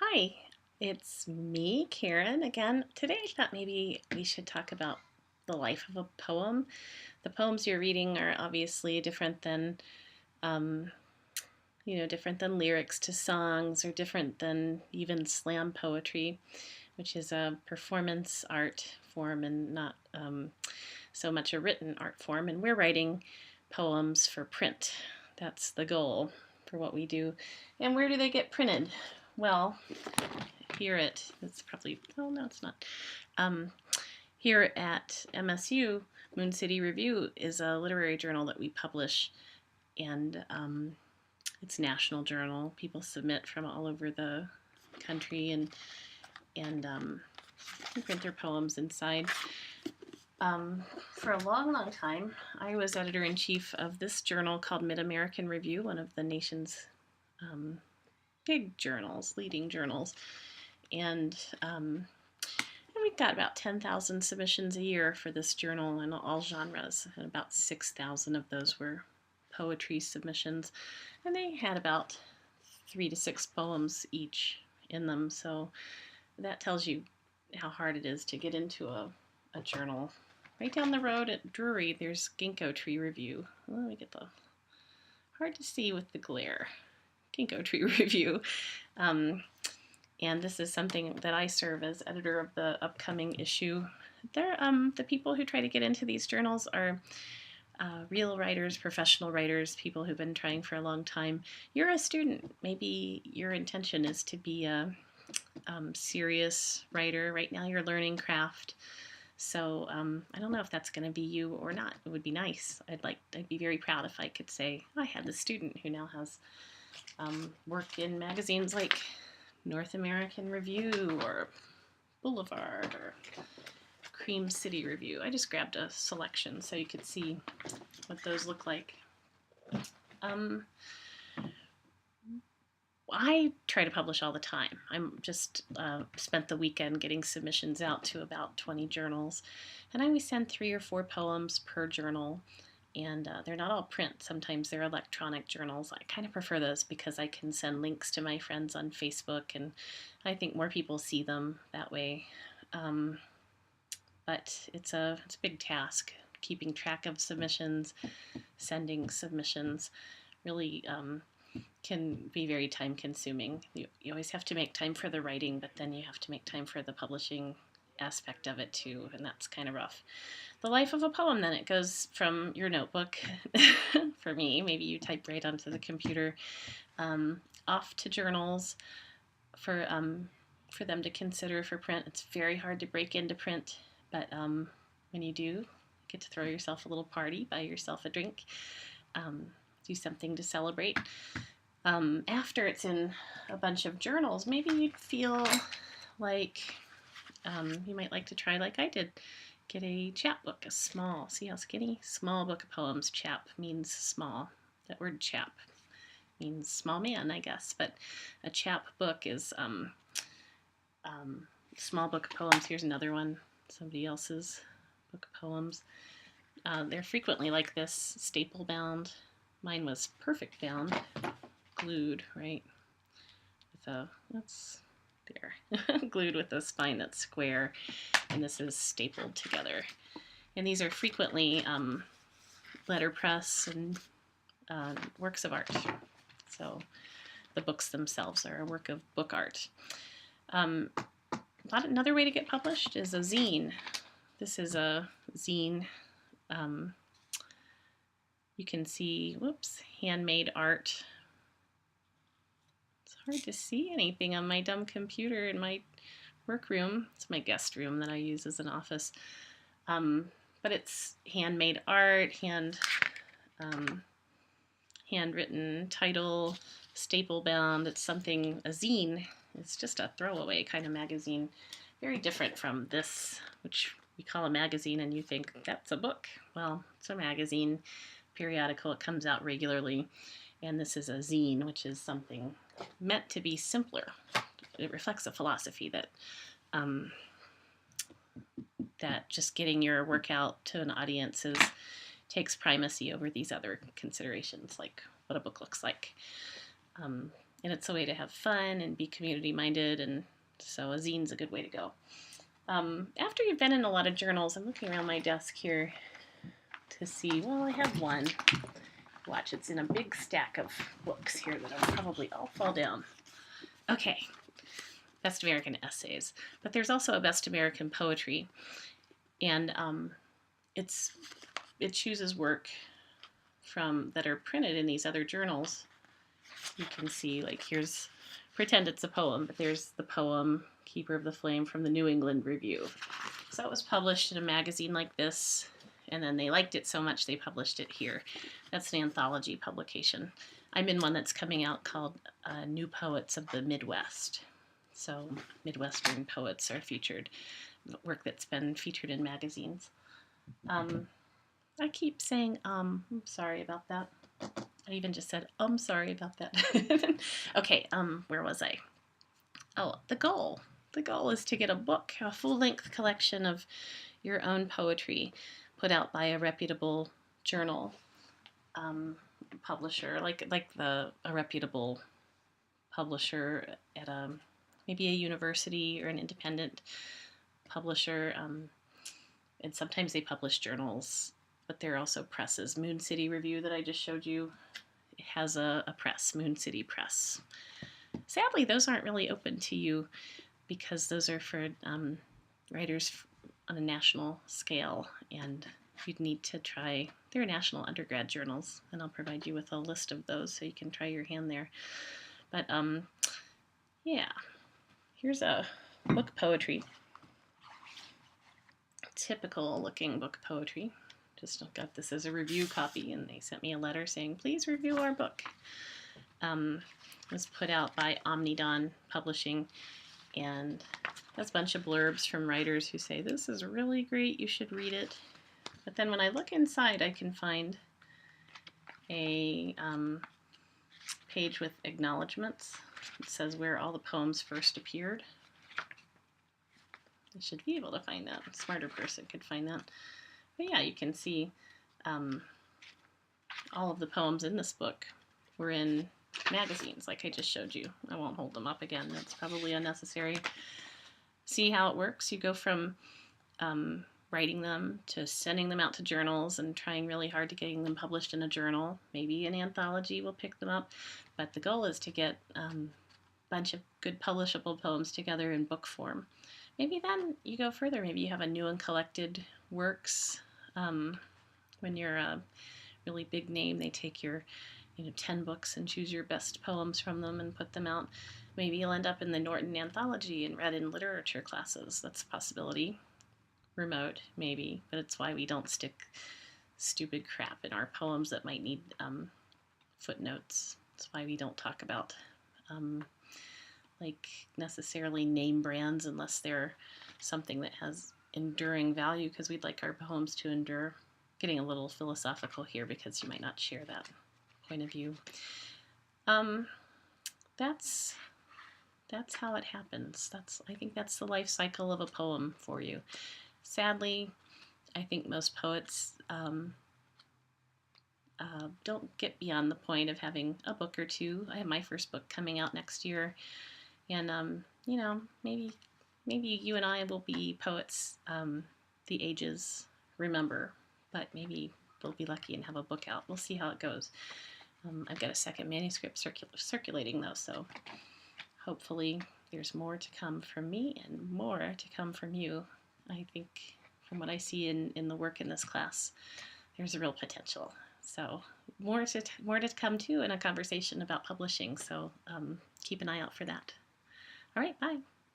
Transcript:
Hi, it's me, Karen, again. Today I thought maybe we should talk about the life of a poem. The poems you're reading are obviously um, different than lyrics to songs, or different than even slam poetry, which is a performance art form and not so much a written art form. And we're writing poems for print. That's the goal for what we do. And where do they get printed? Well, it's probably, oh no, it's not. Um, Here at MSU, Moon City Review is a literary journal that we publish, and it's a national journal. People submit from all over the country and print their poems inside. For a long, long time, I was editor-in-chief of this journal called Mid-American Review, one of the nation's big journals, leading journals. And we've got about 10,000 submissions a year for this journal in all genres, and about 6,000 of those were poetry submissions. And they had about 3 to 6 poems each in them, so that tells you how hard it is to get into a journal. Right down the road at Drury, there's Ginkgo Tree Review. Let me get the hard to see with the glare. Ginkgo Tree Review. And this is something that I serve as editor of the upcoming issue. The people who try to get into these journals are real writers, professional writers, people who've been trying for a long time. You're a student. Maybe your intention is to be a serious writer. Right now you're learning craft. So I don't know if that's going to be you or not. It would be nice. I'd be very proud if I could say I had this student who now has work in magazines like North American Review or Boulevard or Cream City Review. I just grabbed a selection so you could see what those look like. I try to publish all the time. I'm just spent the weekend getting submissions out to about 20 journals, and I always send 3 or 4 poems per journal. And they're not all print. Sometimes they're electronic journals. I kind of prefer those because I can send links to my friends on Facebook, and I think more people see them that way. But it's a big task, keeping track of submissions, sending submissions. Really can be very time consuming. You always have to make time for the writing, but then you have to make time for the publishing aspect of it too, and that's kind of rough. The life of a poem, then, it goes from your notebook, for me, maybe you type right onto the computer, off to journals for them to consider for print. It's very hard to break into print, but when you do, you get to throw yourself a little party, buy yourself a drink, do something to celebrate. After it's in a bunch of journals, maybe you'd feel like you might like to try, like I did, get a chapbook, a small, see how skinny? Small book of poems. Chap means small. That word chap means small man, I guess, but a chap book is small book of poems. Here's another one, somebody else's book of poems. They're frequently like this, staple bound. Mine was perfect bound, glued, right? That's there, glued with a spine that's square, and this is stapled together. And these are frequently letterpress and works of art. So the books themselves are a work of book art. Another way to get published is a zine. This is a zine. You can see, handmade art. It's hard to see anything on my dumb computer in my workroom. It's my guest room that I use as an office. But it's handmade art, handwritten title, staple bound. It's something, a zine. It's just a throwaway kind of magazine. Very different from this, which we call a magazine, and you think that's a book. Well, it's a magazine, periodical. It comes out regularly. And this is a zine, which is something meant to be simpler. It reflects a philosophy that that just getting your work out to an audience takes primacy over these other considerations, like what a book looks like. And it's a way to have fun and be community-minded, and so a zine's a good way to go. After you've been in a lot of journals, I'm looking around my desk here to see, well, I have one. Watch, it's in a big stack of books here that will probably all fall down. Okay, Best American Essays. But there's also a Best American Poetry, and it chooses work from that are printed in these other journals. You can see, like, here's, pretend it's a poem, but there's the poem Keeper of the Flame from the New England Review. So it was published in a magazine like this, and then they liked it so much they published it here. That's an anthology publication. I'm in one that's coming out called New Poets of the Midwest. So Midwestern poets are featured, work that's been featured in magazines. I keep saying, I'm sorry about that. I even just said, I'm sorry about that. Okay, where was I? Oh, the goal. The goal is to get a book, a full-length collection of your own poetry put out by a reputable journal publisher, like a reputable publisher at maybe a university or an independent publisher. And sometimes they publish journals, but there are also presses. Moon City Review that I just showed you has a press, Moon City Press. Sadly, those aren't really open to you because those are for writers on a national scale, and you'd need to try, they're national undergrad journals, and I'll provide you with a list of those so you can try your hand there. But yeah, here's a book poetry. Typical looking book poetry. Just got this as a review copy, and they sent me a letter saying, please review our book. It was put out by Omnidon Publishing, and that's a bunch of blurbs from writers who say, this is really great, you should read it. But then when I look inside, I can find a page with acknowledgments. It says where all the poems first appeared. I should be able to find that. A smarter person could find that. But yeah, you can see all of the poems in this book were in magazines, like I just showed you. I won't hold them up again. That's probably unnecessary. See how it works? You go from writing them to sending them out to journals and trying really hard to getting them published in a journal. Maybe an anthology will pick them up, but the goal is to get a bunch of good publishable poems together in book form. Maybe then you go further. Maybe you have a new and collected works. When you're a really big name, they take your 10 books and choose your best poems from them and put them out. Maybe you'll end up in the Norton Anthology and read in literature classes. That's a possibility. Remote, maybe, but it's why we don't stick stupid crap in our poems that might need footnotes. It's why we don't talk about like necessarily name brands unless they're something that has enduring value, because we'd like our poems to endure. Getting a little philosophical here because you might not share that point of view. That's how it happens. I think that's the life cycle of a poem for you. Sadly, I think most poets don't get beyond the point of having a book or two. I have my first book coming out next year, and maybe you and I will be poets the ages remember, but maybe we'll be lucky and have a book out. We'll see how it goes. I've got a second manuscript circulating though, so hopefully there's more to come from me and more to come from you. I think from what I see in the work in this class, there's a real potential. So more to come too in a conversation about publishing. So keep an eye out for that. All right, bye.